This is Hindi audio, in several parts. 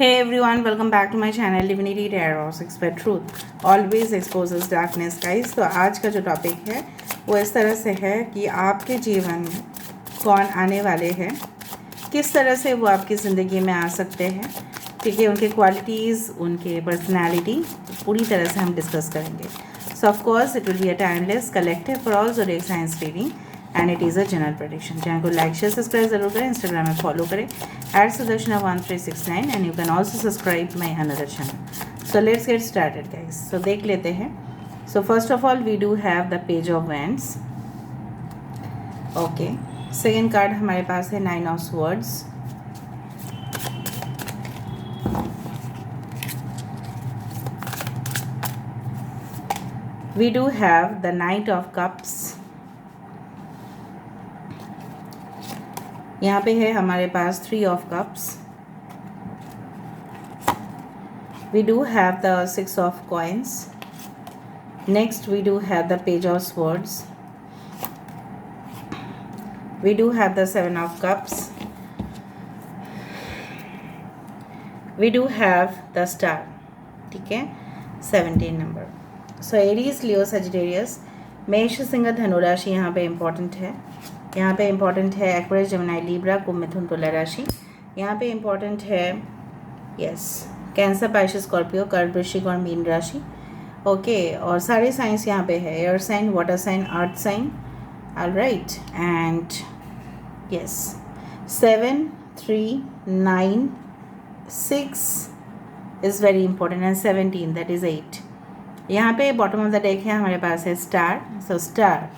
Hey everyone, welcome back to my channel Divinity Tarot Expert Truth always exposes darkness guys। तो आज का जो टॉपिक है वो इस तरह से है कि आपके जीवन में कौन आने वाले हैं, किस तरह से वो आपकी ज़िंदगी में आ सकते हैं, ठीक है। उनके क्वालिटीज़, उनके पर्सनालिटी पूरी तरह से हम डिस्कस करेंगे। So of course it will be a timeless collective for all zodiac science reading and it is a general prediction. Channel को लाइक शेयर सब्सक्राइब जरूर करें, इंस्टाग्राम में फॉलो करें @Sudarshana1369 and you can also subscribe my another channel. So let's get started guys. So देख लेते हैं। So first of all we do have the page of wands. Okay, second card हमारे पास है 9 of swords. We do have the Knight of Cups। यहाँ पे है हमारे पास 3 of Cups। We do have the 6 of Coins। Next we do have the Page of Swords। We do have the 7 of Cups। We do have the Star, ठीक है, 17 नंबर। सो एरीज, लियो, सजिटेरियस, मेष, सिंह, धनु राशि यहाँ पे इम्पॉर्टेंट है। यहाँ पे इम्पॉर्टेंट है एक्वेरियस, जेमिनी, लिब्रा, कुंभ, मिथुन, तुला राशि। यहाँ पे इम्पॉर्टेंट है यस कैंसर, पाइसेस, स्कॉर्पियो, कर्क, वृश्चिक और मीन राशि। ओके, और सारे साइंस यहाँ पे है, air sign, water sign, earth sign. Alright, and yes 7, 3, 9, 6 is very important and 17 that is 8। यहाँ पे बॉटम ऑफ द डेक है हमारे पास है star. So star,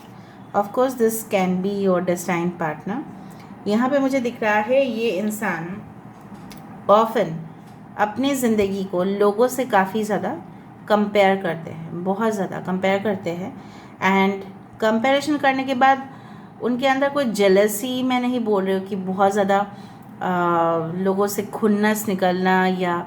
of course this can be your destined partner. यहाँ पे मुझे दिख रहा है ये इंसान ऑफन अपनी ज़िंदगी को लोगों से काफ़ी ज़्यादा कंपेयर करते हैं, बहुत ज़्यादा कंपेयर करते हैं। एंड कंपैरिजन करने के बाद उनके अंदर कोई जेलसी, मैं नहीं बोल रही हूँ कि बहुत ज़्यादा लोगों से खुन्नस निकलना या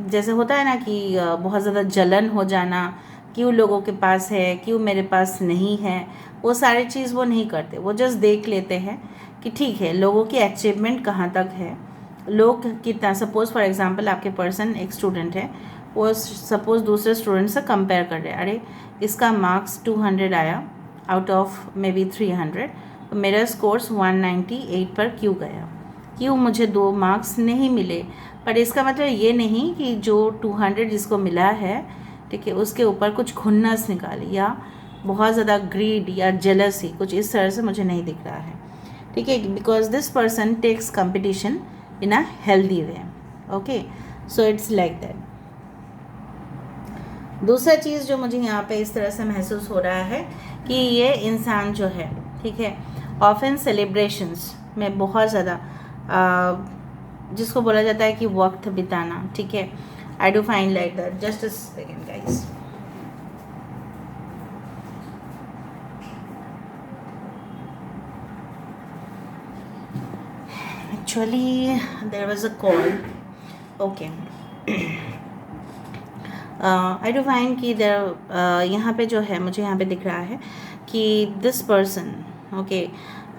जैसे होता है ना कि बहुत ज़्यादा जलन हो जाना, क्यों लोगों के पास है, क्यों मेरे पास नहीं है, वो सारी चीज़ वो नहीं करते। वो जस्ट देख लेते हैं कि ठीक है लोगों की अचीवमेंट कहाँ तक है, लोग कितना। सपोज़ फॉर एग्जांपल आपके पर्सन एक स्टूडेंट है, वो सपोज़ दूसरे स्टूडेंट से कंपेयर कर रहे हैं, अरे इसका मार्क्स 200 आया आउट ऑफ मे बी 300, तो मेरा स्कोर्स 198 पर क्यों गया, क्यों मुझे 2 मार्क्स नहीं मिले। पर इसका मतलब ये नहीं कि जो 200 जिसको मिला है, ठीक है, उसके ऊपर कुछ खुन्नस निकाली या बहुत ज़्यादा ग्रीड या जेलसी, कुछ इस तरह से मुझे नहीं दिख रहा है, ठीक है। Because this person takes competition in a healthy way. Okay, so it's like that. दूसरा चीज़ जो मुझे यहाँ पे इस तरह से महसूस हो रहा है कि ये इंसान जो है, ठीक है, ऑफन सेलिब्रेशंस में बहुत ज़्यादा जिसको बोला जाता है कि वक्त बिताना, ठीक है। I do find like that. Just a second guys. Actually there was a call. Okay, I do find कि देयर यहाँ पे जो है मुझे यहाँ पे दिख रहा है कि this person okay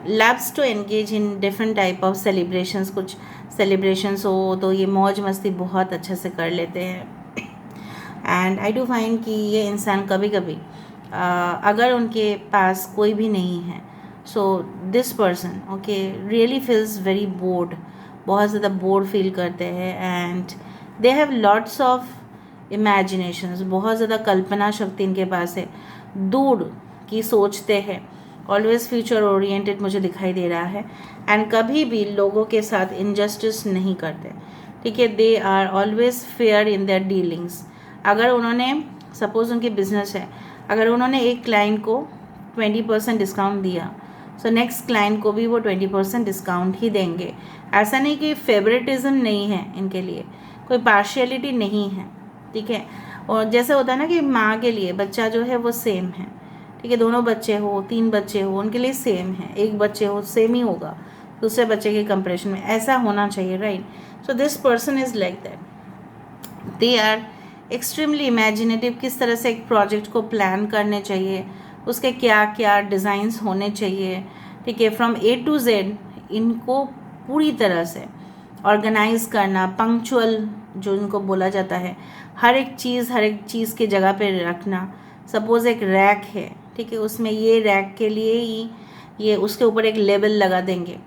loves to engage in different type of celebrations. कुछ सेलिब्रेशंस हो तो ये मौज मस्ती बहुत अच्छे से कर लेते हैं। एंड आई डू फाइंड कि ये इंसान कभी कभी अगर उनके पास कोई भी नहीं है, सो this person okay really feels very bored, बहुत ज़्यादा बोर्ड फील करते हैं। And they have lots of imaginations, बहुत ज़्यादा कल्पना शक्ति इनके पास है, दूर की सोचते हैं, ऑलवेज फ्यूचर ओरिएंटेड मुझे दिखाई दे रहा है। एंड कभी भी लोगों के साथ इनजस्टिस नहीं करते, ठीक है। They are always fair in their dealings. अगर उन्होंने सपोज उनके बिजनेस है, अगर उन्होंने एक क्लाइंट को 20% डिस्काउंट दिया, सो नेक्स्ट क्लाइंट को भी वो 20% डिस्काउंट ही देंगे। ऐसा नहीं कि फेवरेटिज्म नहीं है इनके लिए, कोई पार्शियलिटी नहीं है, ठीक है। और जैसे होता है ना कि माँ के लिए बच्चा जो है वो सेम है, ठीक है, दोनों बच्चे हो, 3 बच्चे हो, उनके लिए सेम है, एक बच्चे हो सेम ही होगा दूसरे बच्चे के कंपैरिजन में, ऐसा होना चाहिए, right. So this person is like that. They are extremely imaginative, किस तरह से एक प्रोजेक्ट को प्लान करने चाहिए, उसके क्या क्या डिज़ाइंस होने चाहिए, ठीक है, फ्रॉम A to Z इनको पूरी तरह से ऑर्गेनाइज करना, पंक्चुअल जो इनको बोला जाता है, हर एक चीज़ के जगह पे रखना। सपोज़ एक रैक है, ठीक है, उसमें ये रैक के लिए ही ये उसके ऊपर एक लेबल लगा देंगे।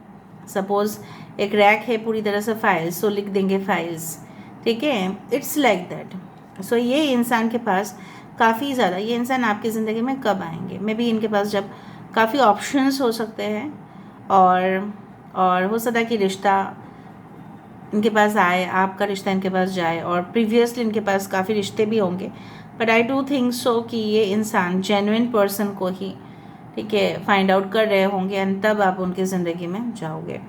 सपोज़ एक रैक है पूरी तरह से फाइल्स, तो लिख देंगे फाइल्स, ठीक है। It's like that. सो ये इंसान के पास काफ़ी ज़्यादा, ये इंसान आपकी ज़िंदगी में कब आएंगे, मे बी इनके पास जब काफ़ी ऑप्शंस हो सकते हैं, और हो सकता है कि रिश्ता इनके पास आए, आपका रिश्ता इनके पास जाए, और प्रीवियसली इनके पास काफ़ी रिश्ते भी होंगे। But I do think so कि ये इंसान जेन्युइन पर्सन को ही, ठीक है, फाइंड आउट कर रहे होंगे, एंड तब आप उनकी ज़िंदगी में जाओगे।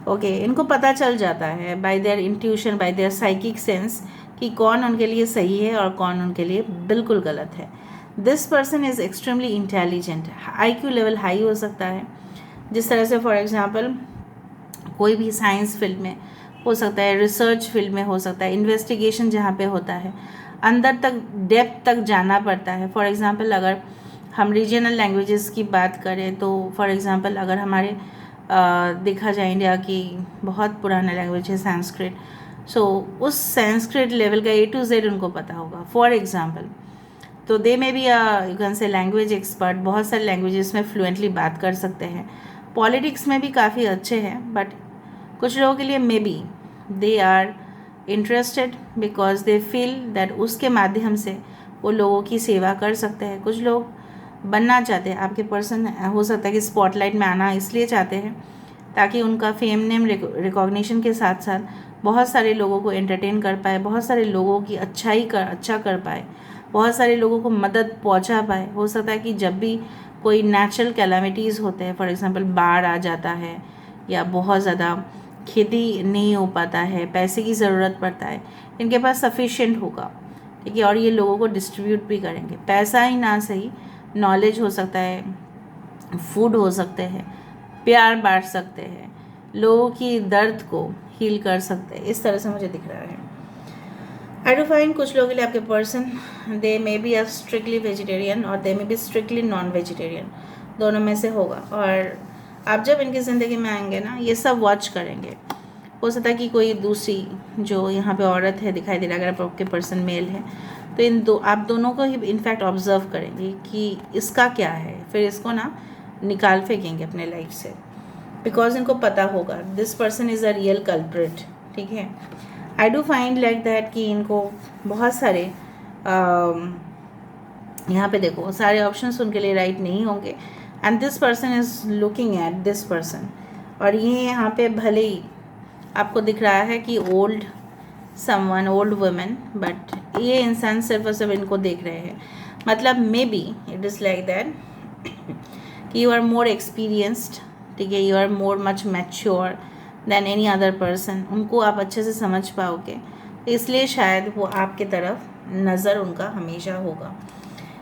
ओके, इनको पता चल जाता है bye there intuition, bye there psychic sense कि कौन उनके लिए सही है और कौन उनके लिए बिल्कुल गलत है। This person is extremely intelligent, IQ level high हो सकता है। जिस तरह से फॉर एग्जांपल कोई भी साइंस फील्ड में हो सकता है, रिसर्च फील्ड में हो सकता है, इन्वेस्टिगेशन जहाँ पे होता है, अंदर तक डेप्थ तक जाना पड़ता है। फॉर एग्जांपल अगर हम रीजनल लैंग्वेजेस की बात करें तो फॉर एग्जांपल अगर हमारे देखा जाए इंडिया की बहुत पुराना लैंग्वेज है संस्कृत, सो उस संस्कृत लेवल का A to Z उनको पता होगा फॉर एग्जांपल। तो दे में भी यू कैन से लैंग्वेज एक्सपर्ट, बहुत सारे लैंग्वेजेस में फ्लुएंटली बात कर सकते हैं। पॉलिटिक्स में भी काफ़ी अच्छे हैं, बट कुछ लोगों के लिए maybe they are interested because they feel that उसके माध्यम से वो लोगों की सेवा कर सकते हैं। कुछ लोग बनना चाहते हैं, आपके पर्सन हो सकता है कि स्पॉटलाइट में आना इसलिए चाहते हैं ताकि उनका फेम नेम रिकॉग्निशन के साथ साथ बहुत सारे लोगों को एंटरटेन कर पाए, बहुत सारे लोगों की अच्छा कर पाए, बहुत सारे लोगों को मदद पहुंचा पाए। हो सकता है कि जब भी कोई नेचुरल कैलामिटीज़ होते हैं, फॉर एग्जांपल बाढ़ आ जाता है या बहुत ज़्यादा खेती नहीं हो पाता है, पैसे की ज़रूरत पड़ता है, इनके पास सफिशिएंट होगा, ठीक है, और ये लोगों को डिस्ट्रीब्यूट भी करेंगे। पैसा ही ना सही, नॉलेज हो सकता है, फूड हो सकते हैं, प्यार बांट सकते हैं, लोगों की दर्द को हील कर सकते हैं। इस तरह से मुझे दिख रहा है। आई डू फाइंड कुछ लोगों के लिए आपके person they may be are strictly vegetarian और they may be strictly non vegetarian, दोनों में से होगा। और आप जब इनकी ज़िंदगी में आएंगे ना, ये सब वॉच करेंगे। हो सकता है कि कोई दूसरी जो यहाँ पे औरत है दिखाई दे रहा है, अगर आपके पर्सन मेल है तो आप दोनों को ही इनफैक्ट ऑब्जर्व करेंगे कि इसका क्या है, फिर इसको ना निकाल फेंकेंगे अपने लाइफ से, बिकॉज इनको पता होगा this person is a real culprit, ठीक है। I do find like that कि इनको बहुत सारे यहाँ पे देखो सारे ऑप्शंस उनके लिए राइट नहीं होंगे, and this person is looking at this person, और ये यहाँ पे भले ही आपको दिख रहा है कि old someone, old women, but ये इंसान सिर्फ और सिर्फ इनको देख रहे हैं। मतलब maybe it is like that कि यू आर मोर एक्सपीरियंस्ड, ठीक है, you are more much mature than any other person, उनको आप अच्छे से समझ पाओगे, इसलिए शायद वो आपके तरफ नज़र उनका हमेशा होगा।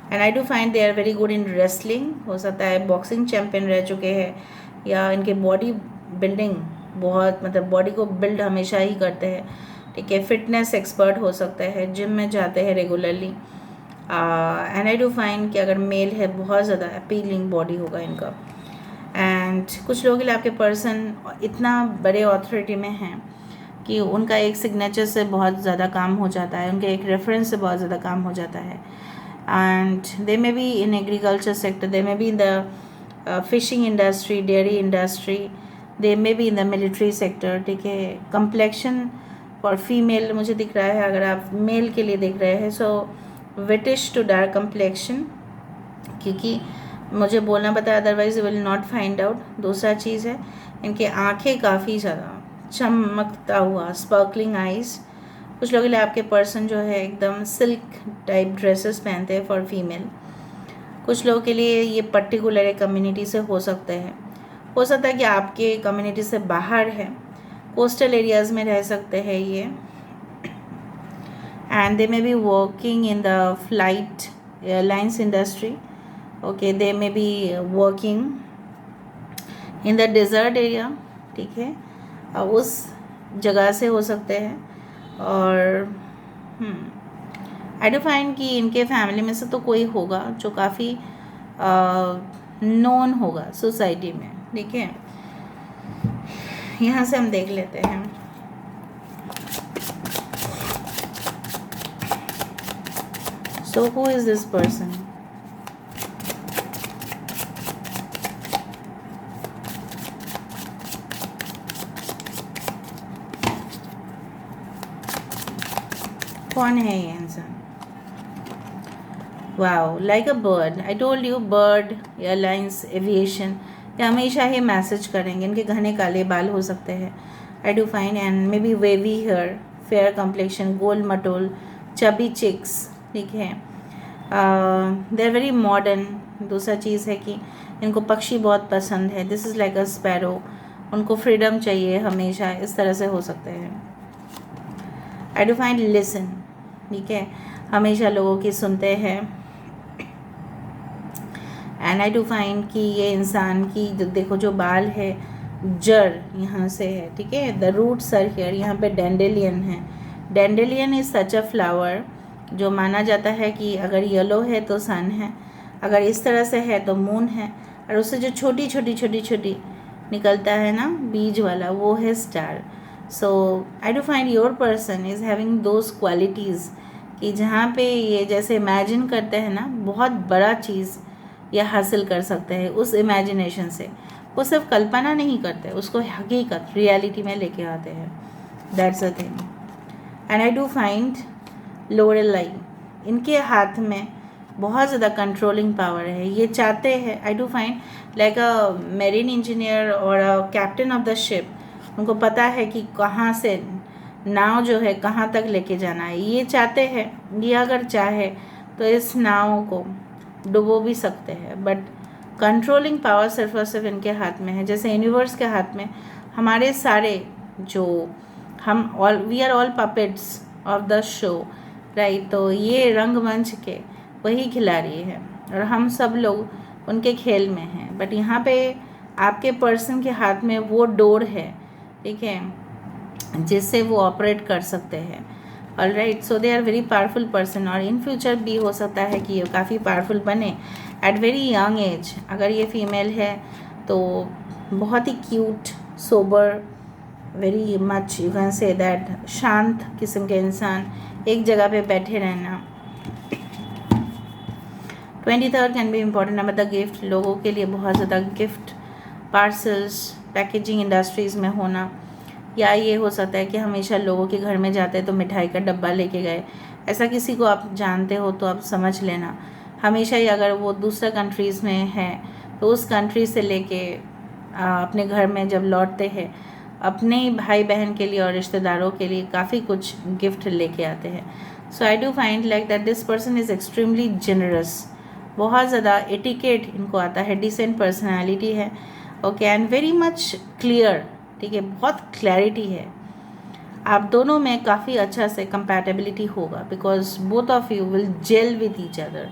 And I do find they are very good in wrestling, हो सकता है बॉक्सिंग चैम्पियन रह चुके हैं, या इनके बॉडी बिल्डिंग बहुत, मतलब बॉडी को बिल्ड हमेशा ही करते हैं, ठीक है, फिटनेस एक्सपर्ट हो सकते हैं, जिम में जाते हैं regularly. And I do find कि अगर मेल है बहुत ज़्यादा अपीलिंग बॉडी होगा इनका। एंड कुछ लोगों के लिए आपके पर्सन इतना बड़े अथॉरिटी में हैं कि उनका एक सिग्नेचर से बहुत ज़्यादा काम हो जाता है, उनके एक रेफरेंस से बहुत ज़्यादा काम हो जाता है। And they may be in agriculture sector, they may be in the fishing industry, dairy industry, they may be in the military sector, ठीक है। कंप्लेक्शन फॉर फीमेल मुझे दिख रहा है, अगर आप मेल के लिए देख रहे हैं, सो विटिश टू डार्क कंप्लेक्शन, क्योंकि मुझे बोलना पता है, otherwise you will not find out. दूसरा चीज़ है इनके आँखें काफ़ी ज़्यादा चमकता हुआ, स्पार्कलिंग आइज़। कुछ लोगों के लिए आपके पर्सन जो है एकदम सिल्क टाइप ड्रेसेस पहनते हैं फॉर फीमेल। कुछ लोगों के लिए ये पर्टिकुलर एक कम्युनिटी से हो सकते हैं, हो सकता है कि आपके कम्युनिटी से बाहर है, कोस्टल एरियाज़ में रह सकते हैं ये, and they may be working in the flight airlines industry, okay, they may be working in the desert area, ठीक है, उस जगह से हो सकते हैं। और आई डू फाइंड कि इनके फैमिली में से तो कोई होगा जो काफ़ी नोन होगा सोसाइटी में, ठीक है। यहाँ से हम देख लेते हैं So who is this person? कौन है ये इंसान? Wow, like a bird. I told you, bird, airlines, aviation, ये हमेशा ही मैसेज करेंगे। इनके घने काले बाल हो सकते हैं। I do find and may be wavy hair, fair complexion, गोल मटोल, चबी चिक्स, ठीक है। They are very modern. दूसरा चीज़ है कि इनको पक्षी बहुत पसंद है। This is like a sparrow. उनको फ्रीडम चाहिए हमेशा, इस तरह से हो सकते हैं। आई डू फाइंड लिसन, ठीक है, हमेशा लोगों की सुनते हैं। एंड आई डू फाइंड कि ये इंसान की देखो जो बाल है, जड़ यहाँ से है, ठीक है। द रूट्स आर हियर, यहाँ पे डेंडेलियन है। Dandelion is such a flower जो माना जाता है कि अगर येलो है तो सन है, अगर इस तरह से है तो मून है, और उससे जो छोटी छोटी छोटी छोटी निकलता है ना बीज वाला, वो है star. So I do find your person is having those qualities कि जहाँ पे ये जैसे इमेजिन करते हैं ना बहुत बड़ा चीज़ ये हासिल कर सकते हैं उस इमेजिनेशन से। वो सिर्फ कल्पना नहीं करते, उसको हकीकत रियलिटी में लेके आते हैं। That's a thing. And I do find Lorelai, इनके हाथ में बहुत ज़्यादा कंट्रोलिंग पावर है। ये चाहते हैं, I do find like a marine engineer और a captain of the ship, उनको पता है कि कहाँ से नाव जो है कहाँ तक लेके जाना है। ये चाहते हैं, ये अगर चाहे तो इस नाव को डुबो भी सकते हैं, बट कंट्रोलिंग पावर सिर्फ और सिर्फ इनके हाथ में है। जैसे यूनिवर्स के हाथ में हमारे सारे जो हम all we are all puppets of the show, right. तो ये रंगमंच के वही खिलाड़ी है और हम सब लोग उनके खेल में हैं। बट यहाँ पे आपके पर्सन के हाथ में वो डोर है, ठीक है, जिससे वो ऑपरेट कर सकते हैं। Alright, so they are very powerful person, और इन फ्यूचर भी हो सकता है कि ये काफ़ी पावरफुल बने एट वेरी यंग एज। अगर ये फीमेल है तो बहुत ही cute, sober, very much you can say that, शांत किस्म के इंसान, एक जगह पे बैठे रहना। 23rd can be important number. The gift, लोगों के लिए बहुत ज़्यादा गिफ्ट, पार्सल्स, पैकेजिंग इंडस्ट्रीज़ में होना, या ये हो सकता है कि हमेशा लोगों के घर में जाते हैं तो मिठाई का डब्बा लेके गए। ऐसा किसी को आप जानते हो तो आप समझ लेना। हमेशा ही अगर वो दूसरा कंट्रीज़ में है तो उस कंट्री से लेके अपने घर में जब लौटते हैं अपने ही भाई बहन के लिए और रिश्तेदारों के लिए काफ़ी कुछ गिफ्ट लेके आते हैं। So I do find like that this person is extremely generous, बहुत ज़्यादा एटिकेट इनको आता है, डिसेंट पर्सनैलिटी है, okay, and very much clear, ठीक है, बहुत क्लैरिटी है। आप दोनों में काफ़ी अच्छा से कंपैटिबिलिटी होगा because both of you will gel with each other.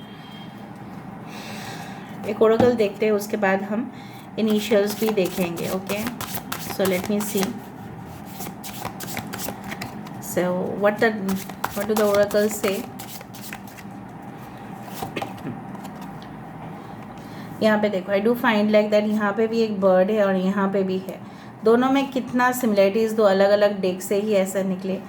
एक ओरेकल देखते हैं, उसके बाद हम इनिशियल्स भी देखेंगे। Okay, so let me see, so what do the oracle say. यहाँ पे देखो, I do find like that यहाँ पे भी एक बर्ड है और यहाँ पे भी है। दोनों में कितना सिमिलरिटीज़, दो अलग अलग डेक से ही ऐसा निकले।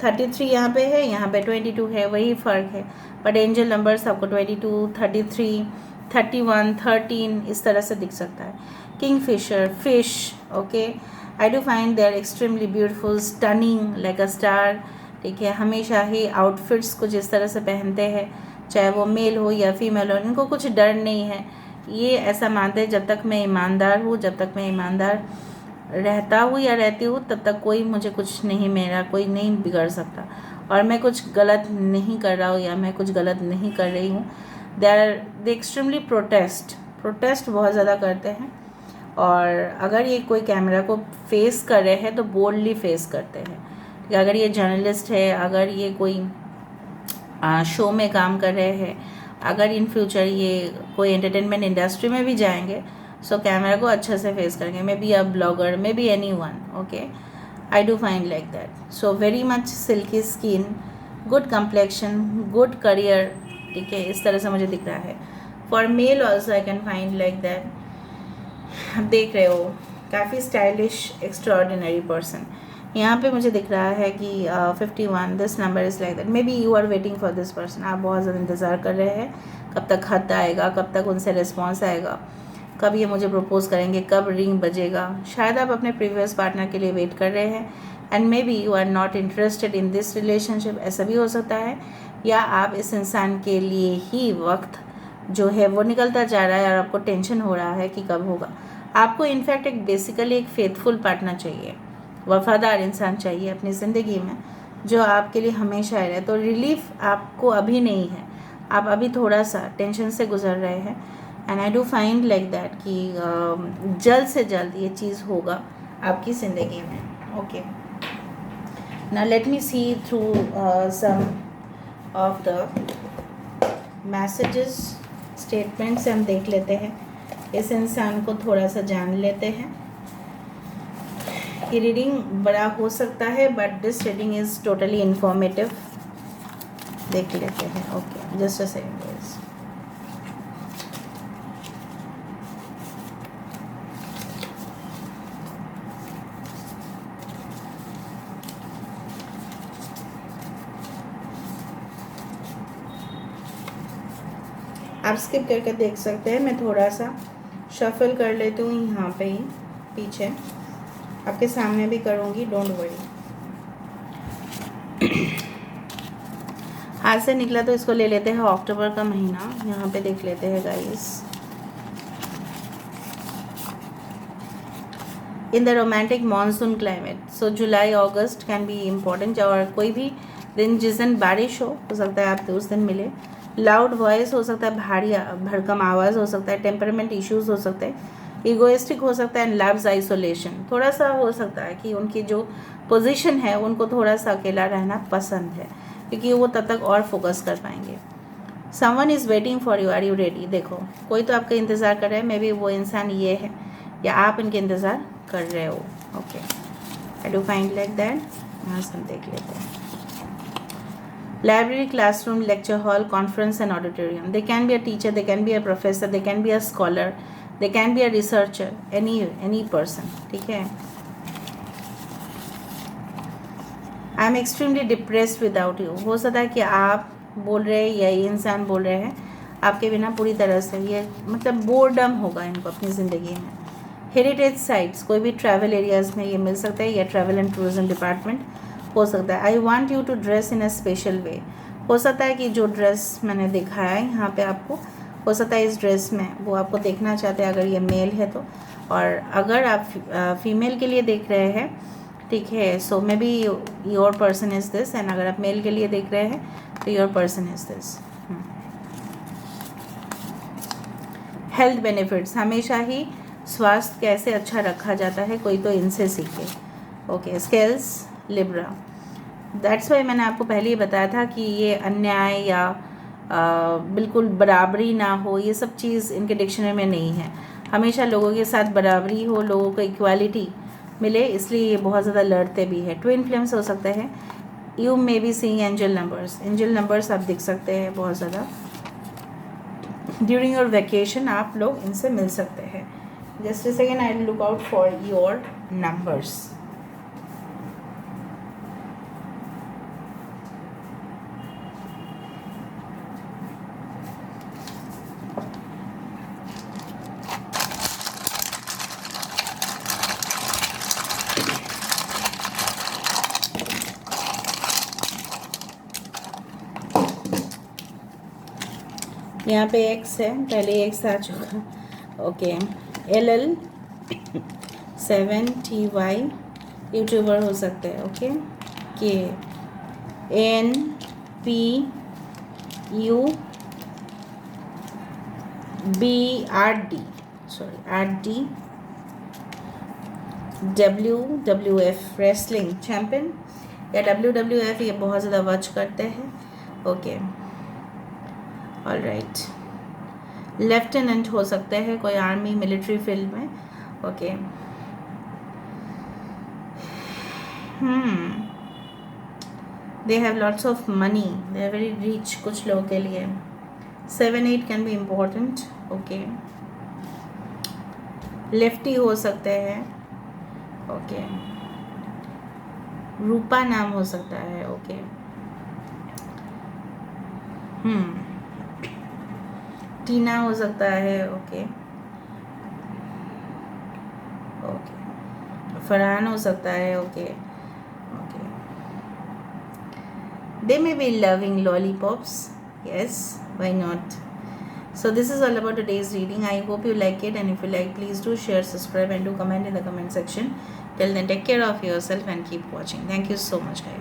33 यहाँ पे है, यहाँ पे 22 है, वही फ़र्क है। बट एंजल नंबर्स आपको 22, 33, 31, 13 इस तरह से दिख सकता है। Kingfisher, fish, okay. I do find they are extremely beautiful, stunning like a star, ठीक है। हमेशा ही आउटफिट्स कुछ इस तरह से पहनते हैं, चाहे वो मेल हो या फीमेल हो, इनको कुछ डर नहीं है। ये ऐसा मानते हैं जब तक मैं ईमानदार हूँ, जब तक मैं ईमानदार रहता हूँ या रहती हूँ, तब तक कोई मुझे कुछ नहीं, मेरा कोई नहीं बिगड़ सकता, और मैं कुछ गलत नहीं कर रहा हूँ या मैं कुछ गलत नहीं कर रही हूँ। दे एक्सट्रीमली प्रोटेस्ट बहुत ज़्यादा करते हैं, और अगर ये कोई कैमरा को फेस कर रहे हैं तो बोल्डली फेस करते हैं। अगर ये जर्नलिस्ट है, अगर ये कोई शो में काम कर रहे हैं, अगर इन फ्यूचर ये कोई एंटरटेनमेंट इंडस्ट्री में भी जाएंगे, सो कैमरा को अच्छा से फेस करेंगे। Maybe a blogger, maybe anyone, okay. I do find like that. So very much silky skin, good complexion, good career, ठीक है, इस तरह से मुझे दिख रहा है। For male also I can find like that. आप देख रहे हो, काफ़ी स्टाइलिश, एक्स्ट्राऑर्डिनरी पर्सन। यहाँ पे मुझे दिख रहा है कि 51 this number is like that, maybe you are waiting for this person. आप बहुत ज़्यादा इंतज़ार कर रहे हैं कब तक खत आएगा, कब तक उनसे रिस्पॉन्स आएगा, कब ये मुझे प्रपोज करेंगे, कब रिंग बजेगा। शायद आप अपने प्रीवियस पार्टनर के लिए वेट कर रहे हैं and may be you are not interested in this relationship, ऐसा भी हो सकता है। या आप इस इंसान के लिए ही वक्त जो है वो निकलता जा रहा है और आपको टेंशन हो रहा है कि कब होगा। आपको इनफैक्ट एक बेसिकली एक फेथफुल पार्टनर चाहिए, वफादार इंसान चाहिए अपनी ज़िंदगी में जो आपके लिए हमेशा रहे। तो रिलीफ आपको अभी नहीं है, आप अभी थोड़ा सा टेंशन से गुजर रहे हैं and I do find like that कि जल्द से जल्द ये चीज़ होगा आपकी ज़िंदगी में। Okay, now let me see through some of the messages, statements हम देख लेते हैं, इस इंसान को थोड़ा सा जान लेते हैं। ये रीडिंग बड़ा हो सकता है but this reading is totally informative. देख लेते हैं। Okay, just a second guys. आप स्किप करके देख सकते हैं, मैं थोड़ा सा शफल कर लेती हूँ यहाँ पे ही पीछे, आपके सामने भी करूँगी, डोंट वरी। हाथ से निकला तो इसको ले लेते हैं अक्टूबर का महीना, यहाँ पे देख लेते हैं guys. In the romantic monsoon climate, so July August can be important. और कोई भी दिन जिस दिन बारिश हो सकता है आप उस दिन मिले। लाउड वॉइस हो सकता है, भारी भड़कम आवाज़ हो सकता है, टेम्परामेंट इश्यूज हो सकते हैं, ईगोइस्टिक हो सकता है एंड लव्स आइसोलेशन। थोड़ा सा हो सकता है कि उनकी जो पोजीशन है उनको थोड़ा सा अकेला रहना पसंद है क्योंकि वो तब तक और फोकस कर पाएंगे। Someone is waiting for you, are you ready. देखो कोई तो आपका इंतज़ार कर रहा है, मे बी वो इंसान ये है या आप इनके इंतज़ार कर रहे हो। Okay, I do find like that. यहाँ से हम देख लेते हैं। Library, classroom, lecture hall, conference and auditorium. They can be a teacher, they can be a professor, they can be a scholar, they can be a researcher, any person. ठीक है। I am extremely depressed without you. हो सकता है कि आप बोल रहे हैं या ये इंसान बोल रहे हैं आपके बिना पूरी तरह से, ये मतलब बोर्डम होगा इनको अपनी ज़िंदगी में। हेरिटेज साइट्स, कोई भी ट्रैवल एरियाज़ में ये मिल सकता है या ट्रैवल एंड टूरिज्म डिपार्टमेंट हो सकता है। I want you to dress in a special way, हो सकता है कि जो ड्रेस मैंने दिखाया है यहाँ पे आपको, हो सकता है इस ड्रेस में वो आपको देखना चाहते हैं अगर ये मेल है तो। और अगर आप फीमेल के लिए देख रहे हैं, ठीक है, so may be your person is this, and अगर आप मेल के लिए देख रहे हैं तो your person is this. Health benefits, हमेशा ही स्वास्थ्य कैसे अच्छा रखा जाता है कोई तो इनसे सीखे। Okay, skills Libra, that's why मैंने आपको पहले ही बताया था कि ये अन्याय या बिल्कुल बराबरी ना हो, ये सब चीज़ इनके डिक्शनरी में नहीं है। हमेशा लोगों के साथ बराबरी हो, लोगों को इक्वालिटी मिले, इसलिए ये बहुत ज़्यादा लड़ते भी है। ट्विन फ्लेम्स हो सकते हैं। You may be seeing angel numbers, angel numbers आप दिख सकते हैं बहुत ज़्यादा। ड्यूरिंग योर वैकेशन आप लोग इनसे मिल सकते हैं। Just a second, I look out for your numbers. यहाँ पे एक्स है, पहले एक्स आ चुका। ओके, LL 7TY यूट्यूबर हो सकते हैं। Okay, KNPUBRD, sorry RD, WWF wrestling champion या WWF, ये बहुत ज़्यादा वॉच करते हैं। ओके, ऑल राइट, लेफ्टिनेंट हो सकते हैं कोई आर्मी मिलिट्री फील्ड में। Okay, they have lots of money, they are very rich कुछ लोगों के लिए। 7-8 can be important. Okay, lefty हो सकते हैं। ओके, रूपा नाम हो सकता है, ओके। टीना हो सकता है, ओके ओके। फरहान हो सकता है, okay okay. They may be loving lollipops, yes, why not? So this is all about today's reading. I hope you like it, and if you like, please do share, subscribe, and do comment in the comment section. Till then, take care of yourself and keep watching. Thank you so much, guys.